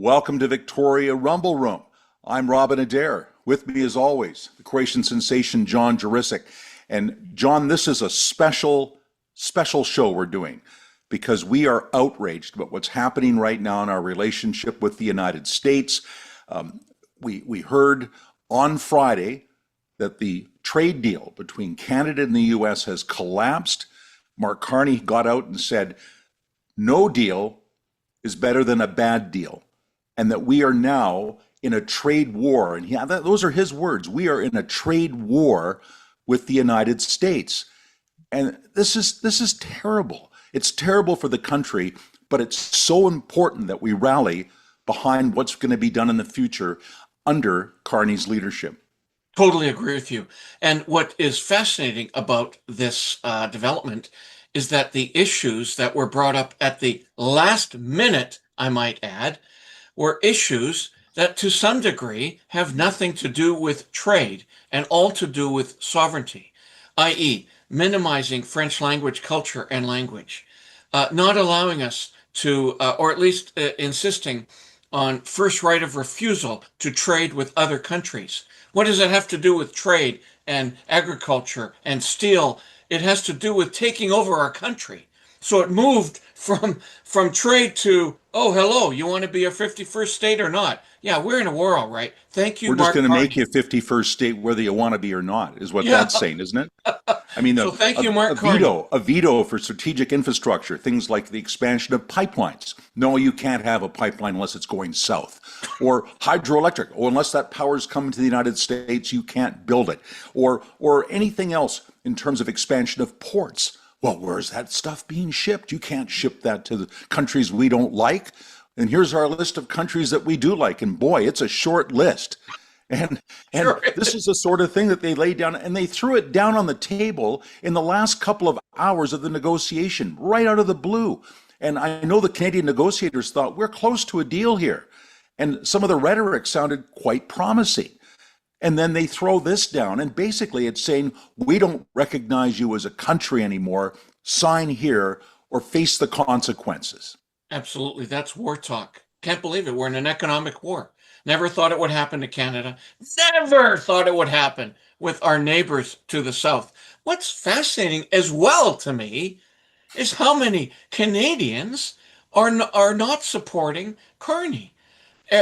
Welcome to Victoria Rumble Room. I'm Robin Adair. With me, as always, the Croatian sensation John Juricic. And John, this is a special show we're doing because we are outraged about what's happening right now in our relationship with the United States. We heard on Friday that the trade deal between Canada and the U.S. has collapsed. Mark Carney got out and said, no deal is better than a bad deal, and that we are now in a trade war. And those are his words. We are in a trade war with the United States. And this is terrible. It's terrible for the country, but it's so important that we rally behind what's going to be done in the future under Carney's leadership. Totally agree with you. And what is fascinating about this development is that the issues that were brought up at the last minute, I might add, were issues that to some degree have nothing to do with trade and all to do with sovereignty, i.e. minimizing French language, culture, and language, not allowing us to, or at least insisting on first right of refusal to trade with other countries. What does it have to do with trade and agriculture and steel? It has to do with taking over our country. So it moved from trade to, oh, hello, you want to be a 51st state or not? Yeah, we're in a war, all right. Thank you, We're just Mark going to Carney. make you a 51st state whether you want to be or not, is what that's saying, isn't it? I mean, So thank you, Mark Carney. a veto for strategic infrastructure, things like the expansion of pipelines. No, you can't have a pipeline unless it's going south. Or hydroelectric. Oh, unless that power is coming to the United States, you can't build it. Or anything else in terms of expansion of ports. Well, where's that stuff being shipped? You can't ship that to the countries we don't like. And here's our list of countries that we do like. And boy, it's a short list. And Sure. this is the sort of thing that they laid down, and they threw it down on the table in the last couple of hours of the negotiation, right out of the blue. And I know the Canadian negotiators thought, we're close to a deal here. And some of the rhetoric sounded quite promising. And then they throw this down, and basically it's saying, we don't recognize you as a country anymore. Sign here or face the consequences. Absolutely. That's war talk. Can't believe it. We're in an economic war. Never thought it would happen to Canada. Never thought it would happen with our neighbors to the south. What's fascinating as well to me is how many Canadians are not supporting Carney.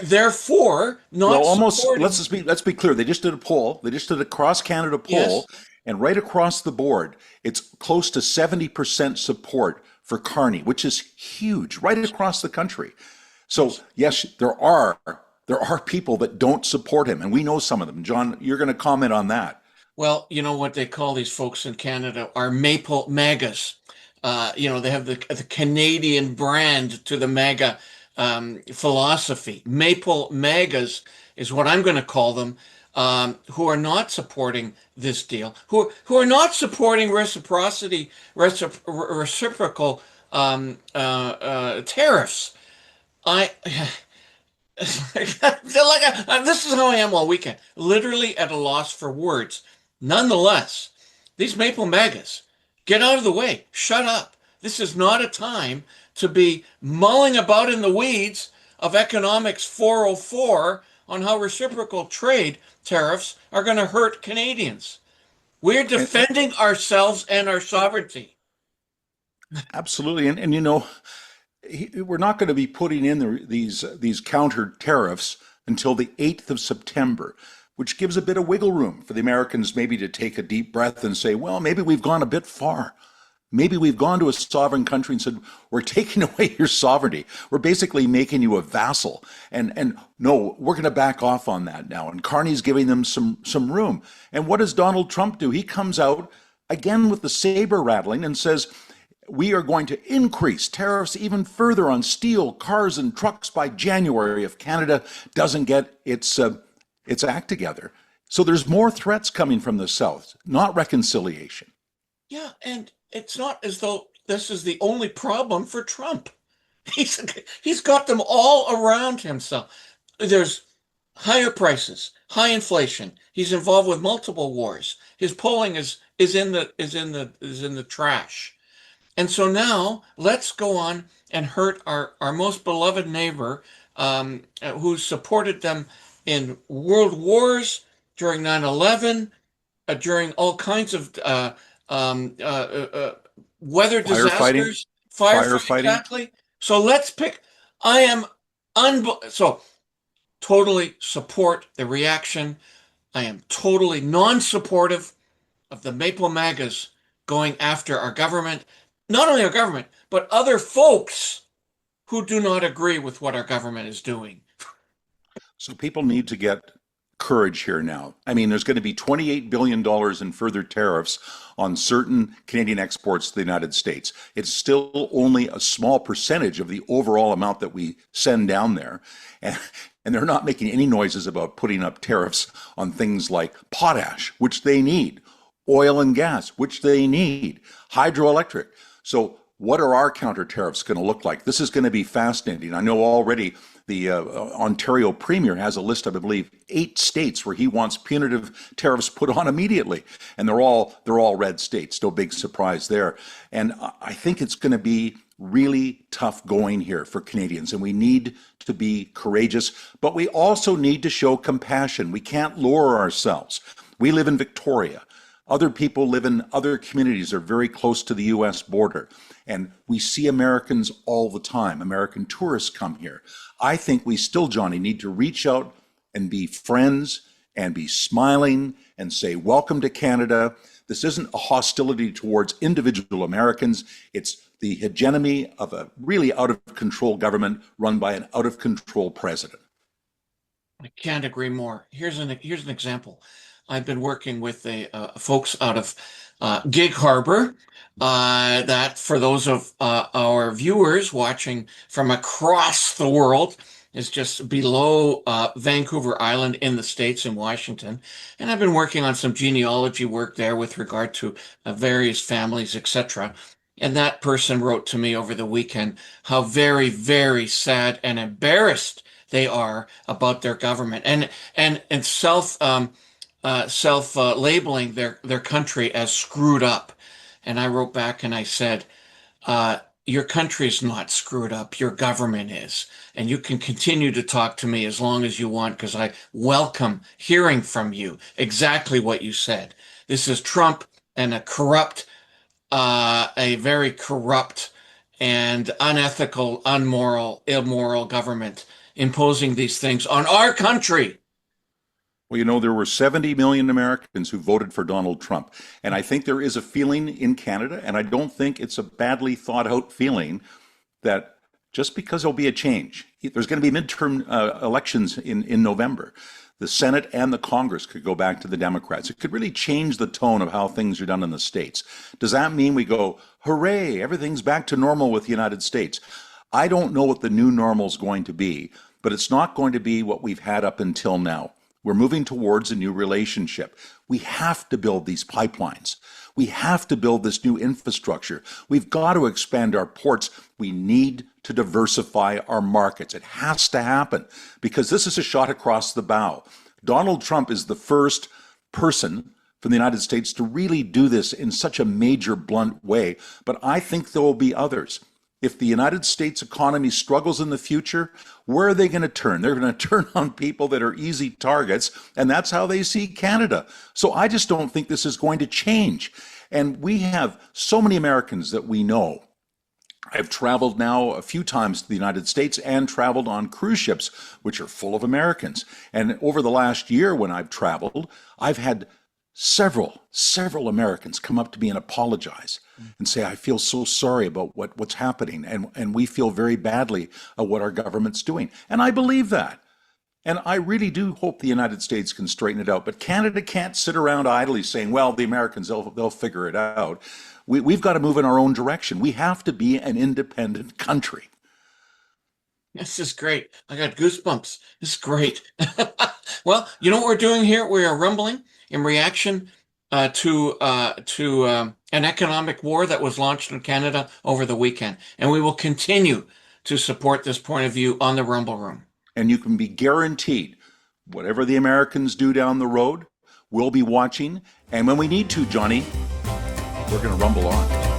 Therefore, not Well, almost, supporting. let's be clear. They just did a poll. They just did a cross Canada poll, Yes. and right across the board, it's close to 70% support for Carney, which is huge, right across the country. So yes, there are people that don't support him, and we know some of them. John, you're going to comment on that. Well, you know what they call these folks in Canada are maple MAGAs. They have the Canadian brand to the MAGA philosophy. Maple MAGAs is what I'm going to call them, who are not supporting this deal, who are not supporting reciprocal tariffs. This is how I am all weekend, literally at a loss for words. Nonetheless, these Maple MAGAs, get out of the way, shut up. This is not a time to be mulling about in the weeds of Economics 404 on how reciprocal trade tariffs are going to hurt Canadians. We're defending ourselves and our sovereignty. Absolutely, and we're not going to be putting in these counter tariffs until the 8th of September, which gives a bit of wiggle room for the Americans maybe to take a deep breath and say, well, maybe we've gone a bit far. Maybe we've gone to a sovereign country and said, we're taking away your sovereignty. We're basically making you a vassal. And no, we're going to back off on that now. And Carney's giving them some room. And what does Donald Trump do? He comes out again with the saber rattling and says, we are going to increase tariffs even further on steel, cars, and trucks by January if Canada doesn't get its act together. So there's more threats coming from the South, not reconciliation. Yeah, and it's not as though this is the only problem for Trump. He's got them all around himself. There's higher prices, high inflation. He's involved with multiple wars. His polling is in the trash. And so now let's go on and hurt our most beloved neighbor who supported them in world wars, during 9/11, during all kinds of weather Firefighting, disasters, firefighting, firefighting. exactly. So let's pick. I am so totally support the reaction. I am totally non-supportive of the Maple MAGAs going after our government, not only our government, but other folks who do not agree with what our government is doing. So people need to get courage here now. I mean, there's going to be $28 billion in further tariffs on certain Canadian exports to the United States. It's still only a small percentage of the overall amount that we send down there. And they're not making any noises about putting up tariffs on things like potash, which they need, oil and gas, which they need, hydroelectric. So what are our counter tariffs going to look like? This is going to be fascinating. I know already the Ontario Premier has a list of, I believe, 8 states where he wants punitive tariffs put on immediately, and they're all red states. No big surprise there. And I think it's going to be really tough going here for Canadians, and we need to be courageous, but we also need to show compassion. We can't lower ourselves. We live in Victoria. Other people live in other communities that are very close to the US border. And we see Americans all the time. American tourists come here. I think we still, Johnny, need to reach out and be friends and be smiling and say, welcome to Canada. This isn't a hostility towards individual Americans. It's the hegemony of a really out of control government run by an out of control president. I can't agree more. Here's an example. I've been working with the folks out of Gig Harbor. That, for those of our viewers watching from across the world, is just below Vancouver Island in the States in Washington. And I've been working on some genealogy work there with regard to various families, etc. And that person wrote to me over the weekend how very, very sad and embarrassed they are about their government and self-labeling their country as screwed up. And I wrote back and I said, your country's not screwed up, your government is. And you can continue to talk to me as long as you want, because I welcome hearing from you exactly what you said. This is Trump and a very corrupt and unethical, immoral government imposing these things on our country. Well, you know, there were 70 million Americans who voted for Donald Trump. And I think there is a feeling in Canada, and I don't think it's a badly thought out feeling, that just because there'll be a change, there's going to be midterm elections in November. The Senate and the Congress could go back to the Democrats. It could really change the tone of how things are done in the States. Does that mean we go, hooray, everything's back to normal with the United States? I don't know what the new normal is going to be, but it's not going to be what we've had up until now. We're moving towards a new relationship. We have to build these pipelines. We have to build this new infrastructure. We've got to expand our ports. We need to diversify our markets. It has to happen because this is a shot across the bow. Donald Trump is the first person from the United States to really do this in such a major, blunt way, but I think there will be others. If the United States economy struggles in the future, where are they going to turn? They're going to turn on people that are easy targets, and that's how they see Canada. So I just don't think this is going to change. And we have so many Americans that we know. I've traveled now a few times to the United States and traveled on cruise ships, which are full of Americans. And over the last year when I've traveled, I've had several Americans come up to me and apologize and say, I feel so sorry about what's happening. And we feel very badly about what our government's doing. And I believe that. And I really do hope the United States can straighten it out. But Canada can't sit around idly saying, well, the Americans, they'll figure it out. We've got to move in our own direction. We have to be an independent country. This is great. I got goosebumps. This is great. Well, you know what we're doing here? We are rumbling in reaction to an economic war that was launched in Canada over the weekend. And we will continue to support this point of view on the Rumble Room. And you can be guaranteed whatever the Americans do down the road, we'll be watching. And when we need to, Johnny, we're going to rumble on.